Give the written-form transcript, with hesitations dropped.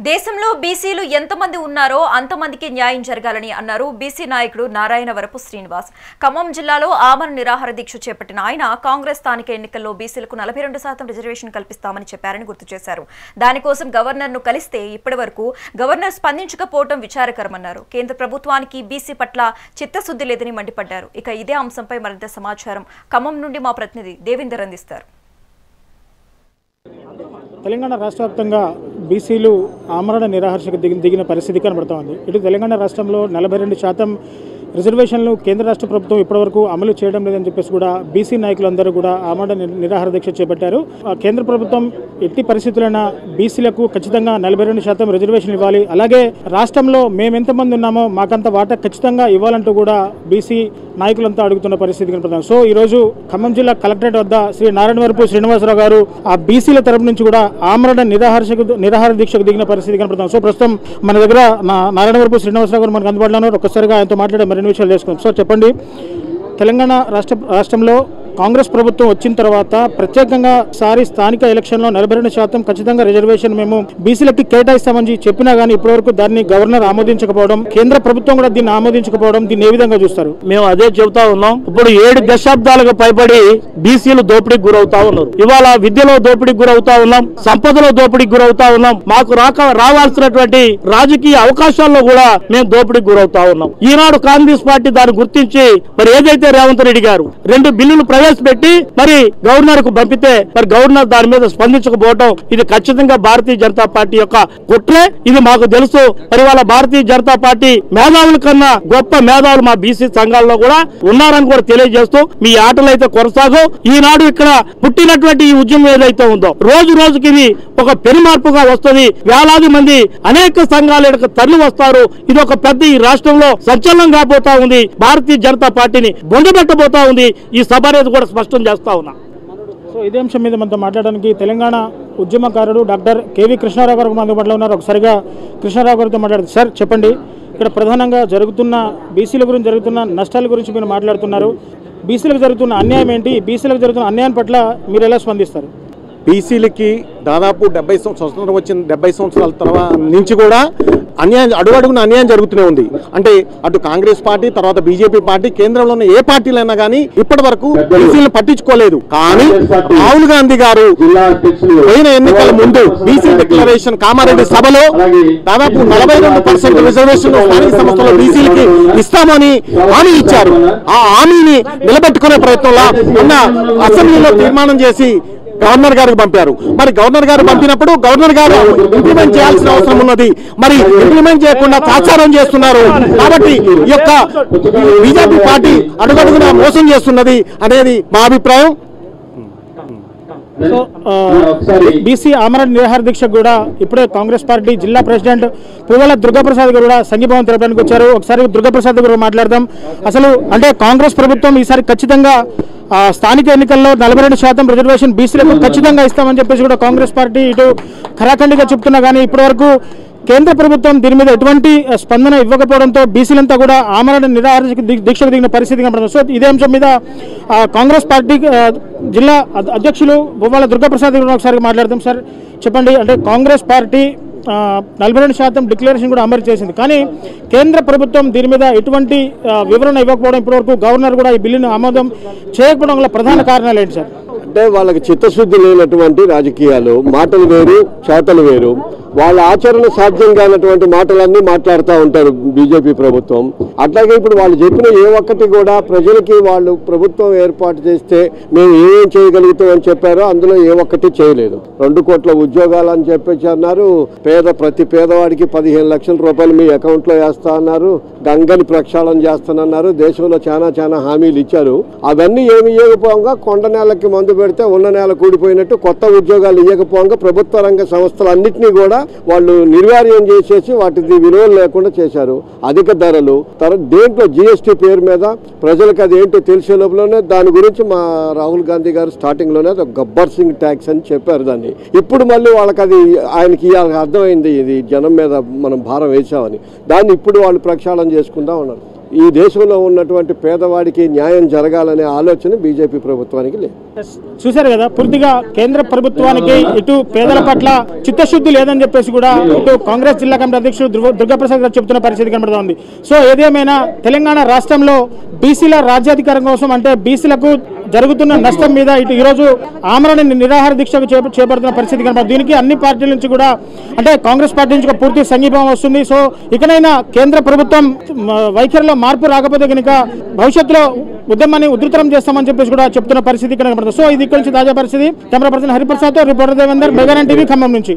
దేశంలో బీసీలు ఎంతమంది ఉన్నారో అంతమందికి న్యాయం జరగాలని అన్నారు బీసీ నాయకుడు నారాయణవరపు శ్రీనివాస్. ఖమ్మం జిల్లాలో ఆమరణ నిరాహార దీక్ష చేపట్టిన ఆయన కాంగ్రెస్ స్థానిక ఎన్నికల్లో బీసీలకు 42% రిజర్వేషన్ కల్పిస్తామని చెప్పారని గుర్తు చేశారు. దానికోసం గవర్నర్ను కలిస్తే ఇప్పటివరకు గవర్నర్ స్పందించకపోవడం విచారకరమన్నారు. కేంద్ర ప్రభుత్వానికి బీసీ పట్ల చిత్తశుద్ధి లేదని మండిపడ్డారు. ఇక ఇదే అంశంపై మరింత సమాచారం ఖమ్మం నుండి మా ప్రతినిధి దేవేందర్ అందిస్తారు. తెలంగాణ రాష్ట్ర వ్యాప్తంగా బీసీలు ఆమరణ నిరాహారకు దిగిన పరిస్థితి కనబడుతోంది. ఇటు తెలంగాణ రాష్ట్రంలో 42% రిజర్వేషన్లు కేంద్ర రాష్ట్ర ప్రభుత్వం ఇప్పటివరకు అమలు చేయడం లేదని చెప్పేసి కూడా బీసీ నాయకులందరూ కూడా ఆమరణ నిరాహార దీక్ష చేపట్టారు. కేంద్ర ప్రభుత్వం ఎట్టి పరిస్థితులైనా బీసీలకు ఖచ్చితంగా 42% రిజర్వేషన్ ఇవ్వాలి, అలాగే రాష్ట్రంలో మేమెంతమంది ఉన్నామో మాకంత వాటా ఖచ్చితంగా ఇవ్వాలంటూ కూడా బీసీ నాయకులంతా అడుగుతున్న పరిస్థితి కనపడుతుంది. సో ఈరోజు ఖమ్మం జిల్లా కలెక్టరేట్ వద్ద శ్రీ నారాయణవరపు శ్రీనివాసరావు గారు ఆ బీసీల తరపు నుంచి కూడా ఆమరణ నిరాహార దీక్షకు దిగిన పరిస్థితి కనపడుతుంది. సో ప్రస్తుతం మన దగ్గర నారాయణవరపు శ్రీనివాసరావు గారు మనకు అందుబాటులో ఉన్నారు. ఒక్కసారిగా ఆయనతో మాట్లాడే మరిన్ని విషయాలు తెలుసుకుందాం. సో చెప్పండి, తెలంగాణ రాష్ట్రంలో కాంగ్రెస్ ప్రభుత్వం వచ్చిన తర్వాత ప్రత్యేకంగా సారి స్థానిక ఎలక్షన్లో 42% ఖచ్చితంగా రిజర్వేషన్ మేము బీసీలకి కేటాయిస్తామని చెప్పినా కానీ ఇప్పటివరకు దాన్ని గవర్నర్ ఆమోదించకపోవడం, కేంద్ర ప్రభుత్వం కూడా దీన్ని ఆమోదించకపోవడం, దీన్ని ఏ విధంగా చూస్తారు? మేము అదే చెబుతా ఉన్నాం. ఇప్పుడు 7 దశాబ్దాలకు పైబడి బీసీలు దోపిడీకి గురవుతా ఉన్నారు. ఇవాళ విద్యలో దోపిడీకి గురవుతా ఉన్నాం, సంపదలో దోపిడీకి గురవుతా ఉన్నాం. మాకు రావాల్సినటువంటి రాజకీయ అవకాశాల్లో కూడా మేము దోపిడీకి గురవుతా ఉన్నాం. ఈనాడు కాంగ్రెస్ పార్టీ దాన్ని గుర్తించి మరి ఏదైతే రేవంత్ రెడ్డి గారు 2 బిల్లులు ప్రవేశపెట్టి మరి గవర్నర్ కు పంపితే మరి గవర్నర్ దాని మీద స్పందించకపోవడం ఇది ఖచ్చితంగా భారతీయ జనతా పార్టీ యొక్క కుట్రే. ఇది మాకు తెలుసు. మరి వాళ్ళ భారతీయ జనతా పార్టీ మేధావుల కన్నా గొప్ప మేధావులు మా బీసీ సంఘాల్లో కూడా ఉన్నారని కూడా తెలియజేస్తూ మీ ఆటలు అయితే కొనసాగు. ఈనాడు ఇక్కడ పుట్టినటువంటి ఈ ఉద్యమం ఏదైతే ఉందో రోజు రోజుకి ఇది ఒక పెనుమార్పుగా వస్తుంది. వేలాది మంది అనేక సంఘాల తరలి వస్తారు. ఇది ఒక పెద్ద ఈ రాష్ట్రంలో సంచలనం కాబోతా ఉంది. భారతీయ జనతా పార్టీని బొందబెట్టబోతా ఉంది. ఈ సభ అనేది కూడా స్పష్టం చేస్తా ఉన్నా. సో ఇదే అంశం మీద మనతో మాట్లాడడానికి తెలంగాణ ఉద్యమకారుడు డాక్టర్ కేవీ కృష్ణారావు గారు అందుబాటులో ఉన్నారు. ఒకసారిగా కృష్ణారావు గారితో మాట్లాడుతుంది. సార్ చెప్పండి, ఇక్కడ ప్రధానంగా జరుగుతున్న బీసీల గురించి జరుగుతున్న నష్టాల గురించి మీరు మాట్లాడుతున్నారు. బీసీలకు జరుగుతున్న అన్యాయం ఏంటి? బీసీలకు జరుగుతున్న అన్యాయం పట్ల మీరు ఎలా స్పందిస్తారు? బీసీలకి దాదాపు 70 స్వతంత్రం వచ్చిన 70 సంవత్సరాల తర్వాత నుంచి కూడా అన్యాయం అడుగడుగున అన్యాయం జరుగుతూనే ఉంది. అంటే అటు కాంగ్రెస్ పార్టీ, తర్వాత బీజేపీ పార్టీ, కేంద్రంలో ఉన్న ఏ పార్టీలైనా కానీ ఇప్పటి వరకు బీసీలను పట్టించుకోలేదు. కానీ రాహుల్ గాంధీ గారు పోయిన ఎన్నికల ముందు బీసీ డిక్లరేషన్ కామారెడ్డి సభలో దాదాపు 42% రిజర్వేషన్ స్థానిక సంస్థలో బీసీలకి ఇస్తామని హామీ ఇచ్చారు. ఆ హామీని నిలబెట్టుకునే ప్రయత్నంలో ఉన్న అసెంబ్లీలో తీర్మానం చేసి గవర్నర్ గారికి పంపారు. మరి గవర్నర్ గారు పంపినప్పుడు గవర్నర్ గారు ఇంప్లిమెంట్ చేయాల్సిన అవసరం ఉన్నది. మరి ఇంప్లిమెంట్ చేయకుండా తాత్సారం చేస్తున్నారు. కాబట్టి ఈ యొక్క బీజేపీ పార్టీ అడుగడుగునా మోసం చేస్తున్నది అనేది మా అభిప్రాయం. సో బీసీ ఆమరణ నిరాహార దీక్ష కూడా ఇప్పుడే కాంగ్రెస్ పార్టీ జిల్లా ప్రెసిడెంట్ పువ్వాల దుర్గాప్రసాద్ గారు కూడా సంఘీభావం తెలపడానికి వచ్చారు. ఒకసారి దుర్గాప్రసాద్ గారు మాట్లాడదాం. అసలు అంటే కాంగ్రెస్ ప్రభుత్వం ఈసారి ఖచ్చితంగా స్థానిక ఎన్నికల్లో 42% రిజర్వేషన్ బీసీలకు ఖచ్చితంగా ఇస్తామని చెప్పేసి కూడా కాంగ్రెస్ పార్టీ ఇటు ఖరాఖండిగా చెప్తున్నా కానీ ఇప్పటివరకు కేంద్ర ప్రభుత్వం దీని మీద ఎటువంటి స్పందన ఇవ్వకపోవడంతో బీసీలంతా కూడా ఆమరణ నిరాహార దీక్షకు దిగిన పరిస్థితి కనబడుతుంది. సో ఇదే అంశం మీద కాంగ్రెస్ పార్టీ జిల్లా అధ్యక్షులు పువ్వాల దుర్గాప్రసాద్ గారు ఒకసారి మాట్లాడదాం. సార్ చెప్పండి, అంటే కాంగ్రెస్ పార్టీ 42% డిక్లరేషన్ కూడా అమలు చేసింది, కానీ కేంద్ర ప్రభుత్వం దీని మీద ఎటువంటి వివరణ ఇవ్వకపోవడం, ఇప్పటివరకు గవర్నర్ కూడా ఈ బిల్లును ఆమోదం చేయకపోవడం వల్ల ప్రధాన కారణాలు ఏంటి సార్? అంటే వాళ్ళకి చిత్తశుద్ధి లేనటువంటి రాజకీయాలు, మాటలు వేరు చేతలు వేరు. వాళ్ళ ఆచరణ సాధ్యం కానటువంటి మాటలన్నీ మాట్లాడుతూ ఉంటారు బీజేపీ ప్రభుత్వం. అట్లాగే ఇప్పుడు వాళ్ళు చెప్పిన ఏ ఒక్కటి కూడా ప్రజలకి వాళ్ళు ప్రభుత్వం ఏర్పాటు చేస్తే మేము ఏమేం చేయగలుగుతాం అని చెప్పారో అందులో ఏ ఒక్కటి చేయలేదు. 2 కోట్ల ఉద్యోగాలు అని చెప్పేసి అన్నారు. ప్రతి పేదవాడికి 15 లక్షల రూపాయలు మీ అకౌంట్లో వేస్తా అన్నారు. గంగని ప్రక్షాళన చేస్తానన్నారు. దేశంలో చాలా హామీలు ఇచ్చారు. అవన్నీ ఏమి ఇవ్వకపోగా కొండ నేలకి మందు పెడితే ఉన్న నేల కూడిపోయినట్టు కొత్త ఉద్యోగాలు ఇవ్వకపోగా ప్రభుత్వ రంగ సంస్థలన్నింటినీ కూడా వాళ్ళు నిర్వీర్యం చేసేసి వాటికి విలువలు లేకుండా చేశారు. అధిక ధరలు, దేంట్లో జీఎస్టీ పేరు మీద ప్రజలకు అది ఏంటో తెలిసే లోపలనే దాని గురించి మా రాహుల్ గాంధీ గారు స్టార్టింగ్ లోనే గబ్బర్ సింగ్ ట్యాక్స్ అని చెప్పారు దాన్ని. ఇప్పుడు మళ్ళీ వాళ్ళకి అది ఆయనకి అర్థమైంది ఇది జనం మీద మనం భారం వేసామని. దాన్ని ఇప్పుడు వాళ్ళు ప్రక్షాళన చేసుకుంటా ఉన్నారు. ఈ దేశంలో ఉన్నటువంటి పేదవాడికి న్యాయం జరగాలనే ఆలోచన బీజేపీ ప్రభుత్వానికి లేదు. చూశారు కదా, పూర్తిగా కేంద్ర ప్రభుత్వానికి ఇటు పేదల పట్ల చిత్తశుద్ధి లేదని చెప్పేసి కూడా ఇటు కాంగ్రెస్ జిల్లా కమిటీ అధ్యక్షుడు దుర్గాప్రసాద్ గారు చెబుతున్న పరిస్థితి కనబడుతూ ఉంది. సో ఏదేమైనా తెలంగాణ రాష్ట్రంలో బీసీల రాజ్యాధికారం కోసం అంటే బీసీలకు జరుగుతున్న నష్టం మీద ఇటు ఈరోజు ఆమరణ నిరాహార దీక్షకు చేపడుతున్న పరిస్థితి కనబడుతుంది. దీనికి అన్ని పార్టీల నుంచి కూడా అంటే కాంగ్రెస్ పార్టీ నుంచి పూర్తి సంఘీభావం వస్తుంది. సో ఇకనైనా కేంద్ర ప్రభుత్వం వైఖరిలో మార్పు రాకపోతే కనుక భవిష్యత్తులో ఉద్యమాన్ని ఉధృతం చేస్తామని చెప్పేసి కూడా చెప్తున్న పరిస్థితి కనబడుతుంది. సో ఇది ఇక్కడ నుంచి తాజా పరిస్థితి. కెమెరా పర్సన్ హరిప్రసాద్ తో రిపోర్టర్ దేవేందర్, మెగానన్ టీవీ, ఖమ్మం నుంచి.